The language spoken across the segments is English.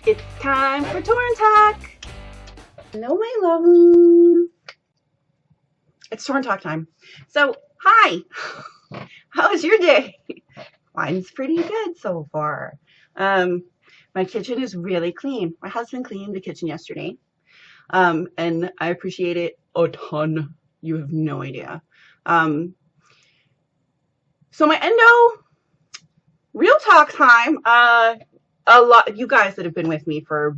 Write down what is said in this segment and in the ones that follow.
It's time for Torrin Talk. Hello, my lovely. It's Torrin Talk time. So, hi. How was your day? Mine's pretty good so far. My kitchen is really clean. My husband cleaned the kitchen yesterday, and I appreciate it a ton. You have no idea. So my endo real talk time. A lot. You guys that have been with me for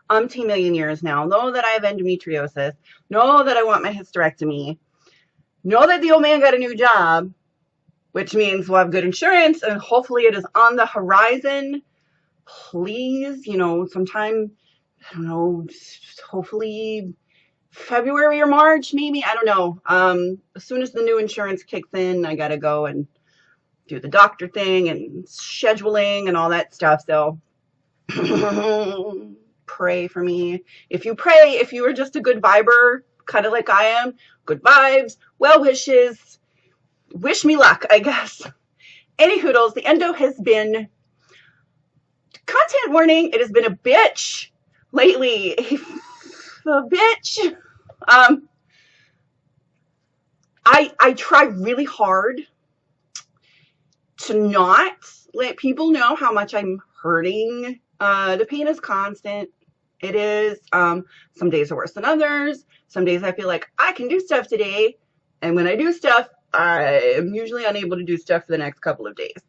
umpteen million years now know that I have endometriosis. Know that I want my hysterectomy. Know that the old man got a new job, which means we'll have good insurance and hopefully it is on the horizon. Please, sometime, I don't know, hopefully February or March, maybe. I don't know. As soon as the new insurance kicks in, I got to go and do the doctor thing and scheduling and all that stuff. So pray for me. If you are just a good viber, kind of like I am, good vibes, well wishes, wish me luck, I guess. Any hoodles, the endo has been, content warning, it has been a bitch lately. A bitch. I try really hard to not let people know how much I'm hurting. The pain is constant. It is. Some days are worse than others. Some days I feel like I can do stuff today. And when I do stuff, I am usually unable to do stuff for the next couple of days.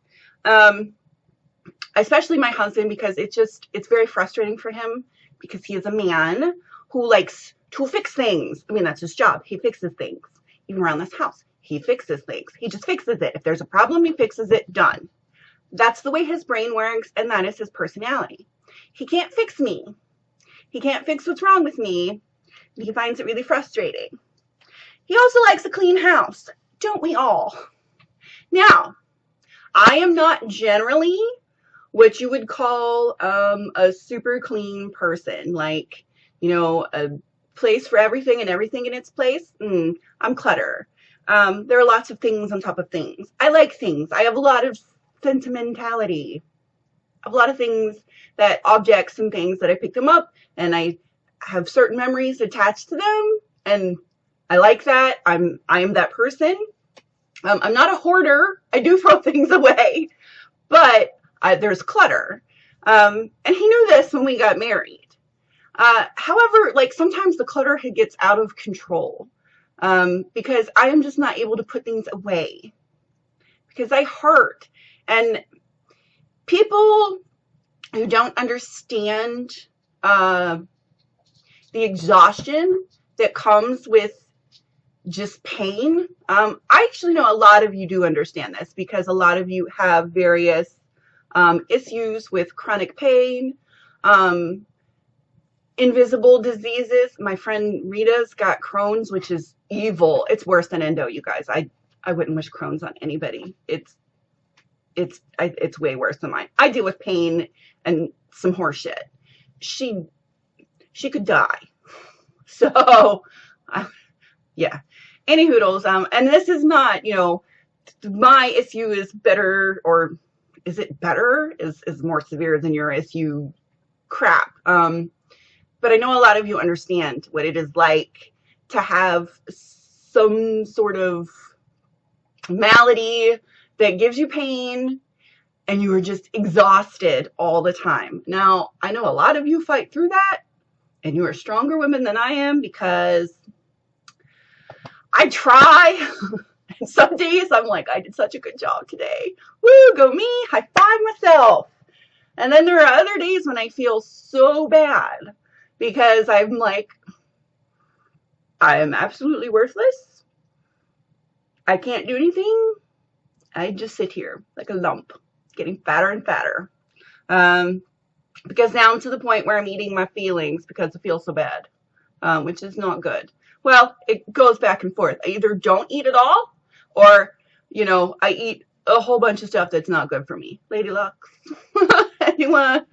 Especially my husband, because it's very frustrating for him because he is a man who likes to fix things. I mean, that's his job. He fixes things. Even around this house, he fixes things. He just fixes it. If there's a problem, he fixes it. Done. That's the way his brain works, and that is his personality. He can't fix me. He can't fix what's wrong with me. He finds it really frustrating. He also likes a clean house. Don't we all? Now, I am not generally what you would call a super clean person. Like, a place for everything and everything in its place. I'm clutter. There are lots of things on top of things. I like things. I have a lot of sentimentality. I have a lot of things, that objects and things that I pick them up and I have certain memories attached to them, and I like that. I am that person. I'm not a hoarder. I do throw things away, but there's clutter. And he knew this when we got married. However, like sometimes the clutter gets out of control because I am just not able to put things away because I hurt. And people who don't understand the exhaustion that comes with just pain. I actually know a lot of you do understand this because a lot of you have various issues with chronic pain, invisible diseases. My friend Rita's got Crohn's, which is evil. It's worse than endo, you guys. I wouldn't wish Crohn's on anybody. It's way worse than mine. I deal with pain and some horse shit. She could die. So, yeah. Any hoodles. And this is not, my issue is better, or is it better? Is more severe than your issue crap. But I know a lot of you understand what it is like to have some sort of malady that gives you pain and you are just exhausted all the time. Now, I know a lot of you fight through that and you are stronger women than I am because I try. And some days I'm like, I did such a good job today. Woo, go me, high five myself. And then there are other days when I feel so bad because I'm like, I am absolutely worthless. I can't do anything. I just sit here like a lump, getting fatter and fatter. Because now I'm to the point where I'm eating my feelings because I feel so bad, which is not good. Well, it goes back and forth. I either don't eat at all or, I eat a whole bunch of stuff that's not good for me. Lady Lux, anyone,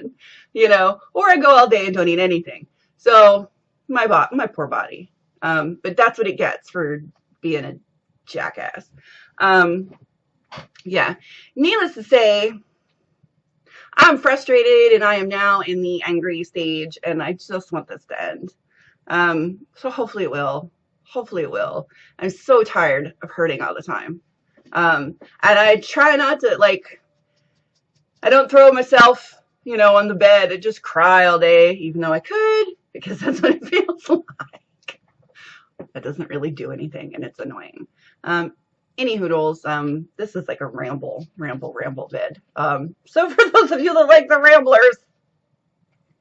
or I go all day and don't eat anything. So my poor body. But that's what it gets for being a jackass. Yeah. Needless to say, I'm frustrated and I am now in the angry stage and I just want this to end. So hopefully it will. Hopefully it will. I'm so tired of hurting all the time. And I try not to, like, I don't throw myself, on the bed and just cry all day, even though I could, because that's what it feels like. That doesn't really do anything, and it's annoying. Any hoodles, this is like a ramble bit. So for those of you that like the ramblers,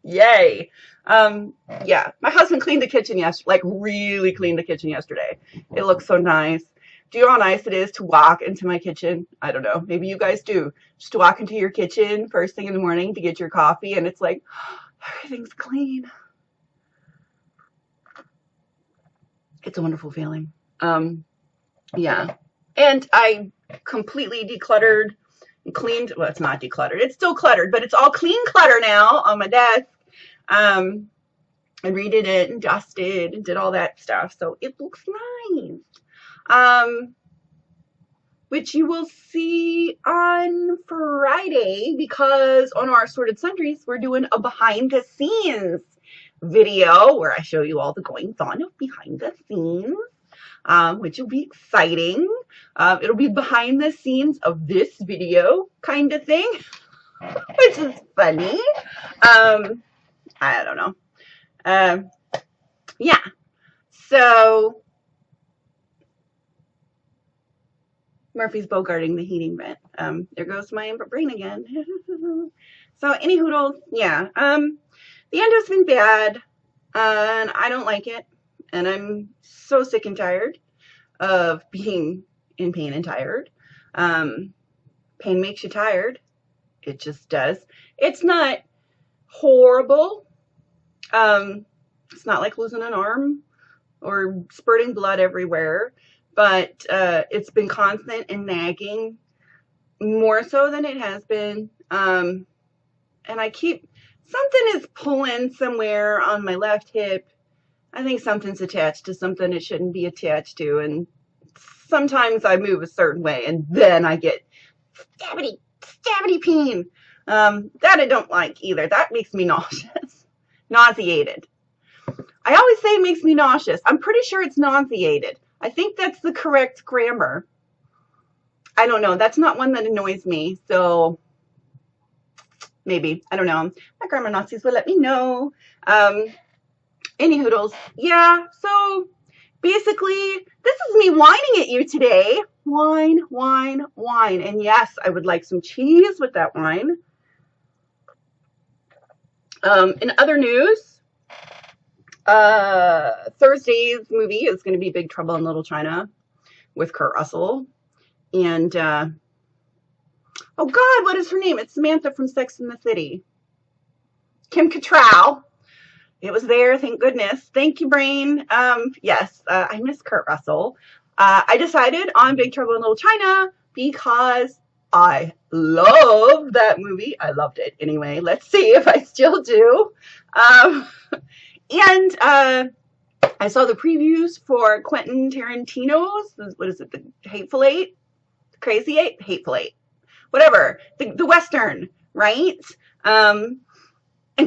yay. Yeah, my husband cleaned the kitchen yesterday, like really cleaned the kitchen yesterday. It looks so nice. Do you know how nice it is to walk into my kitchen? I don't know. Maybe you guys do. Just to walk into your kitchen first thing in the morning to get your coffee, and it's like, everything's clean. It's a wonderful feeling. Yeah. And I completely decluttered and cleaned. Well, it's not decluttered. It's still cluttered, but it's all clean clutter now on my desk. I redid it and dusted and did all that stuff. So it looks nice. Which you will see on Friday, because on our Assorted Sundries, we're doing a behind the scenes video where I show you all the goings on of behind the scenes, which will be exciting. It'll be behind the scenes of this video kind of thing, which is funny. I don't know. Yeah. So Murphy's bogarting the heating vent. There goes my brain again. So any hoodles, yeah. The endo's been bad, and I don't like it. And I'm so sick and tired of being in pain and tired. Pain makes you tired. It just does. It's not horrible. It's not like losing an arm or spurting blood everywhere, but it's been constant and nagging, more so than it has been. And something is pulling somewhere on my left hip. I think something's attached to something it shouldn't be attached to, and sometimes I move a certain way, and then I get stabby pain. That I don't like either. That makes me nauseated. I always say it makes me nauseous. I'm pretty sure it's nauseated. I think that's the correct grammar. I don't know. That's not one that annoys me, so maybe. I don't know. My grammar Nazis will let me know. Any hoodles. Yeah, so basically, this is me whining at you today. Wine. And yes, I would like some cheese with that wine. In other news, Thursday's movie is going to be Big Trouble in Little China with Kurt Russell. And, oh God, what is her name? It's Samantha from Sex and the City. Kim Cattrall. It was there, thank goodness. Thank you, brain. Yes, I miss Kurt Russell. I decided on Big Trouble in Little China because I love that movie. I loved it anyway. Let's see if I still do. And I saw the previews for Quentin Tarantino's, what is it, the Hateful Eight? Crazy Eight? Hateful Eight. Whatever. The Western, right? And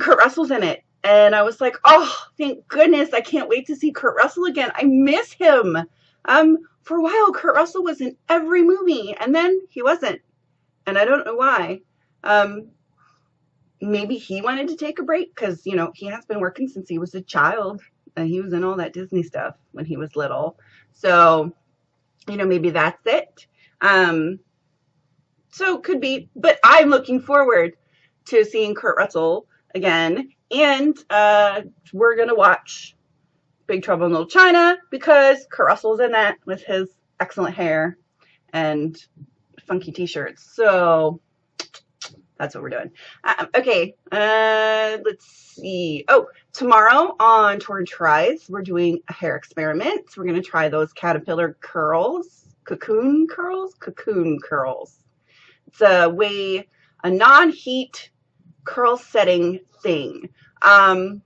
Kurt Russell's in it. And I was like, oh, thank goodness. I can't wait to see Kurt Russell again. I miss him. For a while, Kurt Russell was in every movie, and then he wasn't. And I don't know why. Maybe he wanted to take a break because, he has been working since he was a child. And he was in all that Disney stuff when he was little. So, maybe that's it. So could be. But I'm looking forward to seeing Kurt Russell again. And we're going to watch Big Trouble in Little China because Kurt Russell's in that with his excellent hair and funky t-shirts. So that's what we're doing. Okay, let's see. Oh, tomorrow on Torrin Tries, we're doing a hair experiment. We're going to try those caterpillar curls, cocoon curls. It's a non-heat curl setting thing. One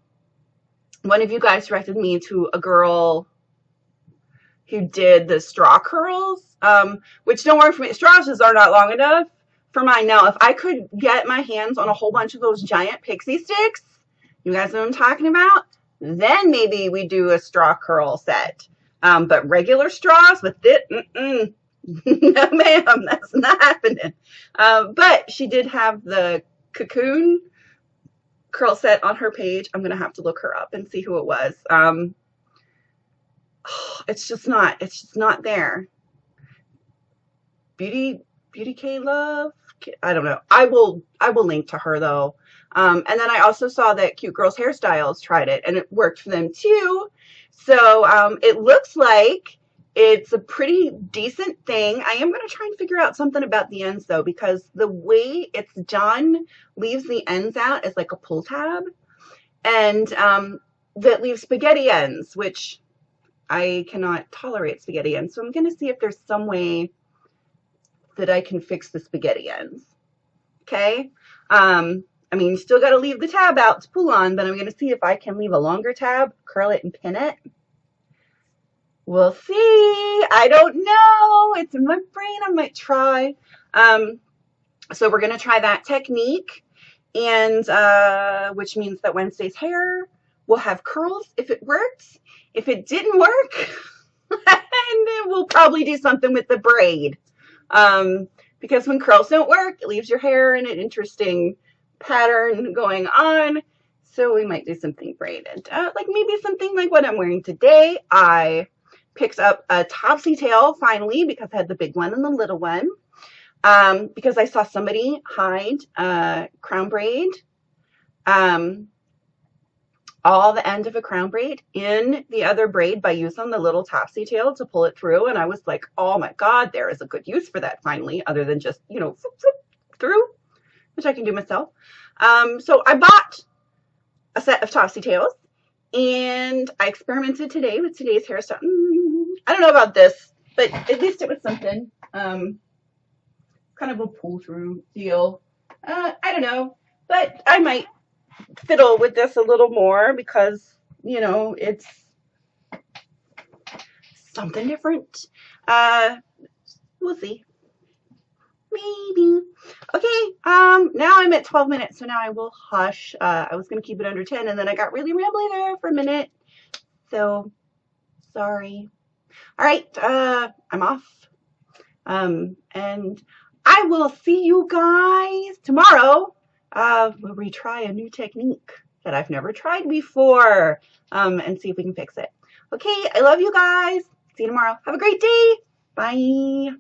of you guys directed me to a girl who did the straw curls, which don't work for me. Straws just are not long enough for mine. Now, if I could get my hands on a whole bunch of those giant pixie sticks, you guys know what I'm talking about, then maybe we do a straw curl set. But regular straws with it, no ma'am, that's not happening. But she did have the cocoon curl set on her page. I'm gonna have to look her up and see who it was. It's just not there. Beauty K Love. I don't know. I will link to her though. And then I also saw that Cute Girls Hairstyles tried it and it worked for them too. So it looks like it's a pretty decent thing. I am going to try and figure out something about the ends though, because the way it's done leaves the ends out as like a pull tab, and that leaves spaghetti ends, which I cannot tolerate spaghetti ends. So I'm going to see if there's some way that I can fix the spaghetti ends. Okay. I mean, you still got to leave the tab out to pull on, but I'm going to see if I can leave a longer tab, curl it and pin it. We'll see. I don't know. It's in my brain. I might try. So we're going to try that technique, and which means that Wednesday's hair will have curls if it works. If it didn't work, and then we'll probably do something with the braid. Because when curls don't work, it leaves your hair in an interesting pattern going on. So we might do something braided, like maybe something like what I'm wearing today. I picked up a topsy tail finally because I had the big one and the little one. Because I saw somebody hide crown braid, all the end of a crown braid in the other braid by using the little topsy tail to pull it through. And I was like, oh my God, there is a good use for that finally, other than just, you know, flip, flip through, which I can do myself. So I bought a set of topsy tails and I experimented today with today's hairstyle. I don't know about this, but at least it was something. Kind of a pull through deal. I don't know, but I might fiddle with this a little more because, you know, it's something different. We'll see. Maybe. Okay, now I'm at 12 minutes, so now I will hush. I was going to keep it under 10, and then I got really rambly there for a minute. So, sorry. All right, I'm off. And I will see you guys tomorrow. We'll retry a new technique that I've never tried before, and see if we can fix it. Okay, I love you guys. See you tomorrow. Have a great day. Bye.